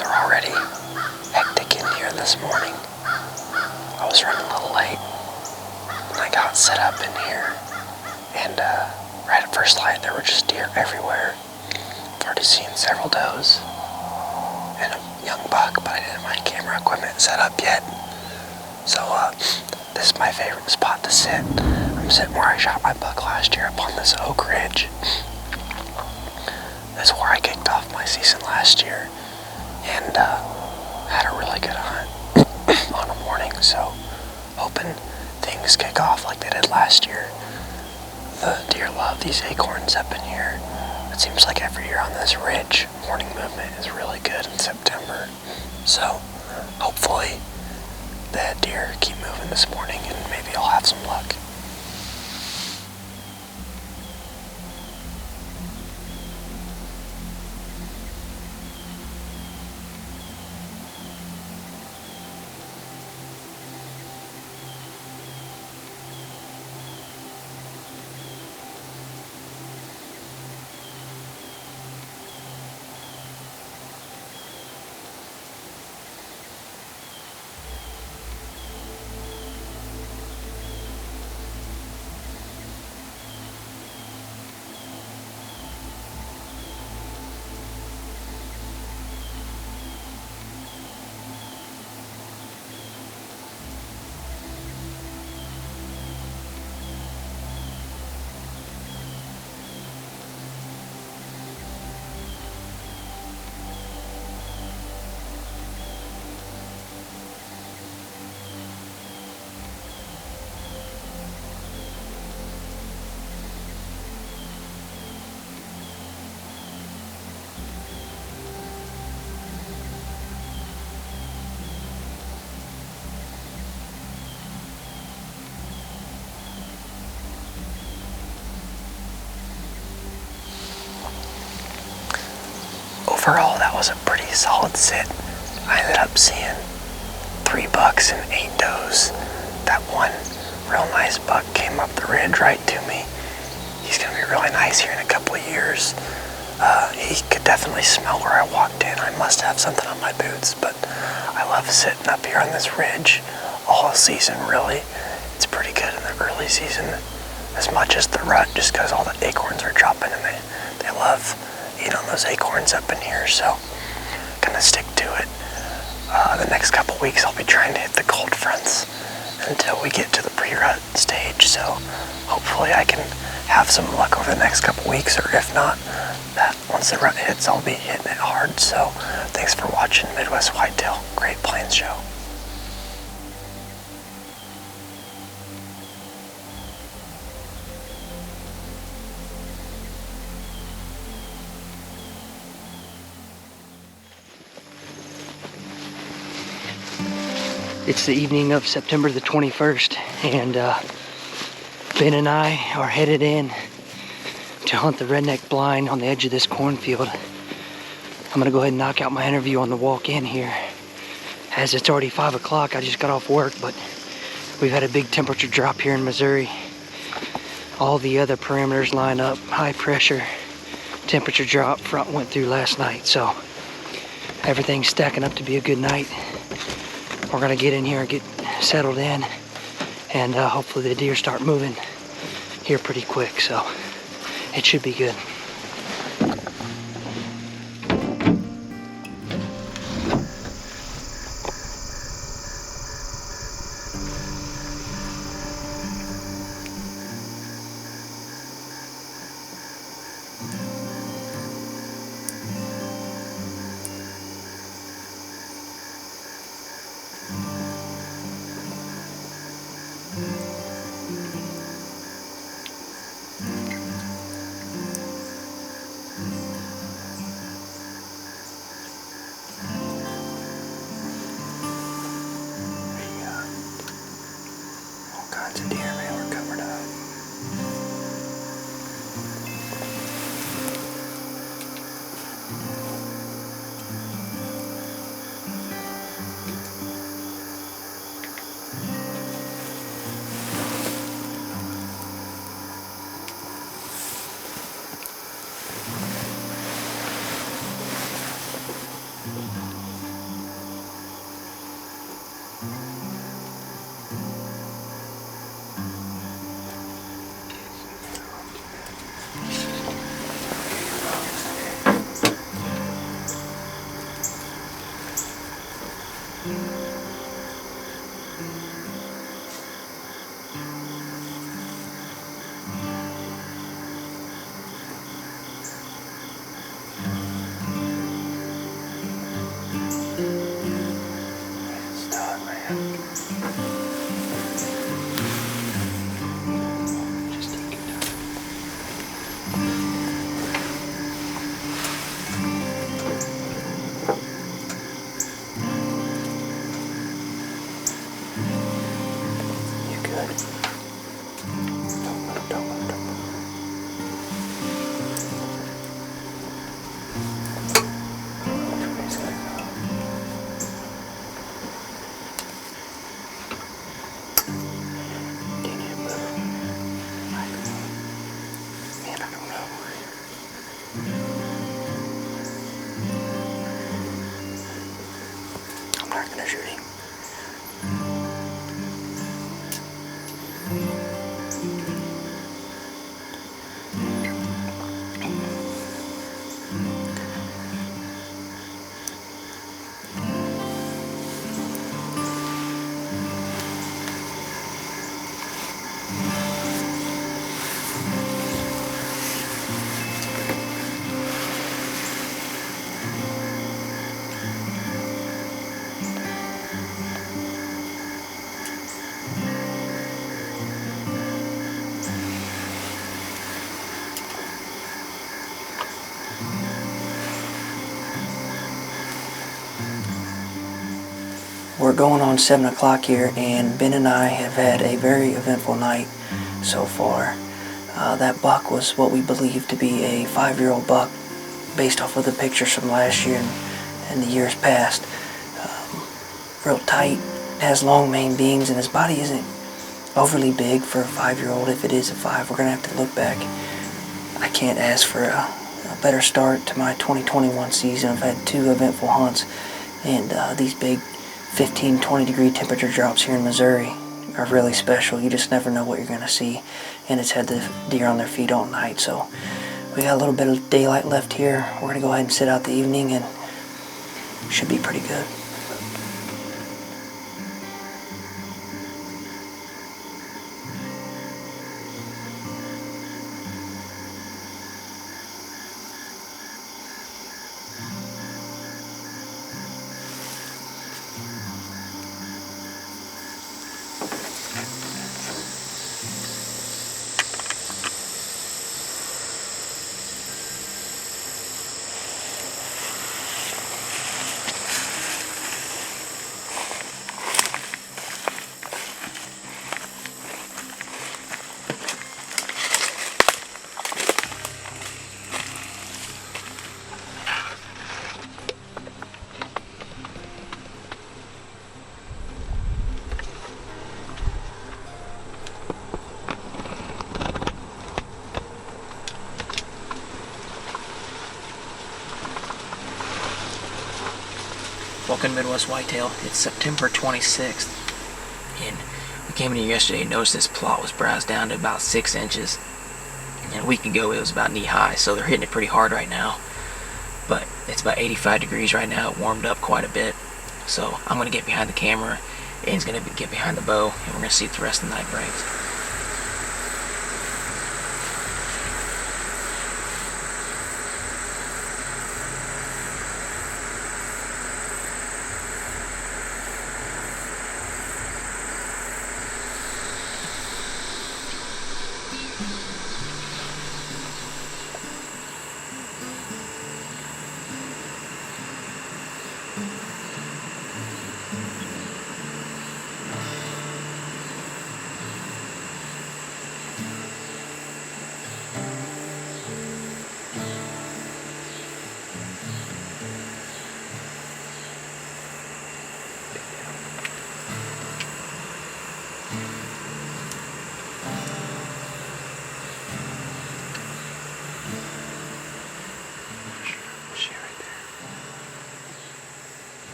Things are already hectic in here this morning. I was running a little late when I got set up in here, and right at first light there were just deer everywhere. I've already seen several does and a young buck, but I didn't have my camera equipment set up yet. So this is my favorite spot to sit. I'm sitting where I shot my buck last year up on this oak ridge. That's where I kicked off my season last year, and had a really good hunt on a morning, so hoping things kick off like they did last year. The deer love these acorns up in here. It seems like every year on this ridge, morning movement is really good in September, so hopefully the deer keep moving this morning and maybe I'll have some luck. Overall, that was a pretty solid sit. I ended up seeing 3 bucks and 8 does. That one real nice buck came up the ridge right to me. He's going to be really nice here in a couple of years. He could definitely smell where I walked in. I must have something on my boots, but I love sitting up here on this ridge all season, really. It's pretty good in the early season, as much as the rut, just because all the acorns are dropping and they love eating on those acorns up in here, so gonna stick to it. The next couple weeks I'll be trying to hit the cold fronts until we get to the pre-rut stage, so hopefully I can have some luck over the next couple weeks, or if not, that once the rut hits I'll be hitting it hard. So thanks for watching Midwest Whitetail. Great Plains show. It's the evening of September the 21st, and Ben and I are headed in to hunt the redneck blind on the edge of this cornfield. I'm gonna go ahead and knock out my interview on the walk in here, as it's already 5 o'clock. I just got off work, but we've had a big temperature drop here in Missouri. All the other parameters line up. High pressure, temperature drop, front went through last night, so everything's stacking up to be a good night. We're gonna get in here and get settled in, and hopefully the deer start moving here pretty quick, so it should be good. We're going on 7 o'clock here, and Ben and I have had a very eventful night so far. That buck was what we believe to be a 5-year-old buck based off of the pictures from last year and the years past. Real tight, has long main beams, and his body isn't overly big for a 5-year-old. If it is a 5, we're going to have to look back. I can't ask for a better start to my 2021 season. I've had 2 eventful hunts, and these big 15, 20 degree temperature drops here in Missouri are really special. You just never know what you're going to see, and it's had the deer on their feet all night. So we got a little bit of daylight left here. We're going to go ahead and sit out the evening, and should be pretty good. Welcome to Midwest Whitetail. It's September 26th, and we came in here yesterday and noticed this plot was browsed down to about 6 inches, and a week ago it was about knee high, so they're hitting it pretty hard right now. But it's about 85 degrees right now. It warmed up quite a bit, so I'm going to get behind the camera, Aiden's going to get behind the bow, and we're going to see what the rest of the night brings.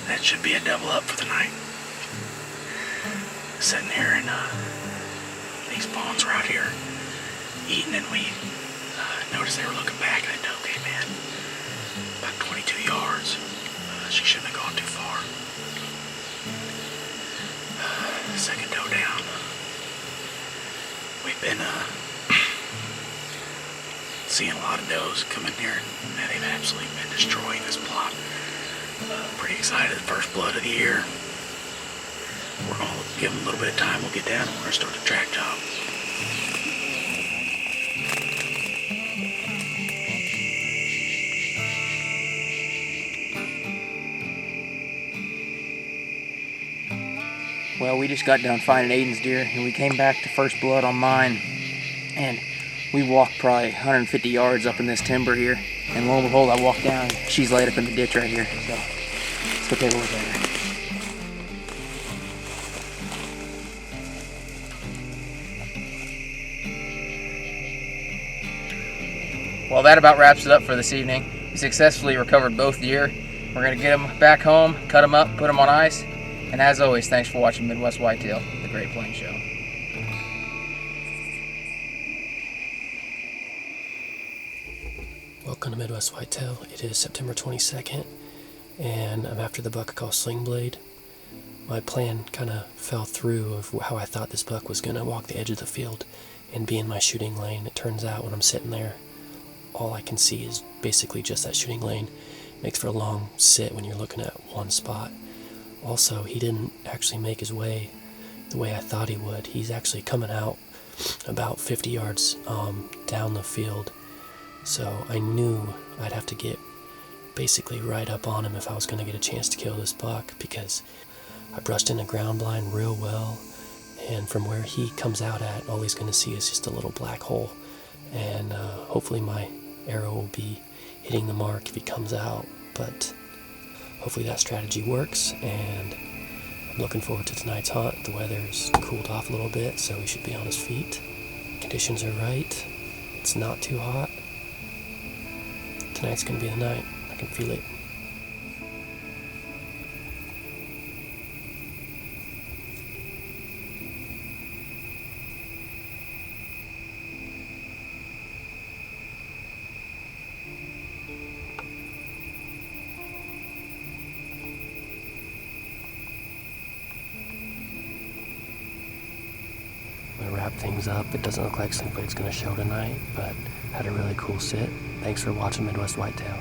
That should be a double up for the night. Sitting here and these pawns were out here eating, and we noticed they were looking back, and that doe came in about 22 yards. She shouldn't have gone too far. Second doe down. We've been seeing a lot of does come in here, and they've absolutely been destroying this plot. Pretty excited. First blood of the year. We're going to give them a little bit of time. We'll get down and we're going to start the track job. Well, we just got done finding Aiden's deer, and we came back to first blood on mine, and we walked probably 150 yards up in this timber here, and lo and behold, I walked down, and she's laid up in the ditch right here. So let's go take a look at her. Well, that about wraps it up for this evening. We successfully recovered both deer. We're going to get them back home, cut them up, put them on ice, and as always, thanks for watching Midwest Whitetail, the Great Plains Show. Welcome to Midwest Whitetail. It is September 22nd, and I'm after the buck I call Sling Blade. My plan kind of fell through of how I thought this buck was going to walk the edge of the field, and be in my shooting lane. It turns out when I'm sitting there, all I can see is basically just that shooting lane. It makes for a long sit when you're looking at one spot. Also, he didn't actually make his way the way I thought he would. He's actually coming out about 50 yards down the field. So I knew I'd have to get basically right up on him if I was going to get a chance to kill this buck, because I brushed in the ground blind real well, and from where he comes out at, all he's going to see is just a little black hole. And hopefully my arrow will be hitting the mark if he comes out, but hopefully that strategy works, and I'm looking forward to tonight's hunt. The weather's cooled off a little bit, so he should be on his feet. Conditions are right. It's not too hot. Tonight's gonna be the night. I can feel it. I'm gonna wrap things up. It doesn't look like Sling Blade's gonna show tonight, but had a really cool sit. Thanks for watching Midwest Whitetail.